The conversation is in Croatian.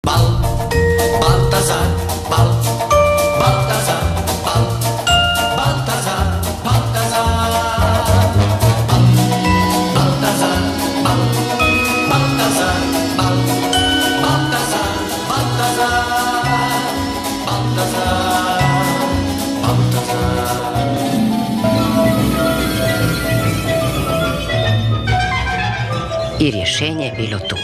Bal, Baltazar, bal, Baltazar, bal, Baltazar, Baltazar, bal, Baltazar, bal, Baltazar, bal, Baltazar, Baltazar, Baltazar, Baltazar. I rješenje je bilo tu.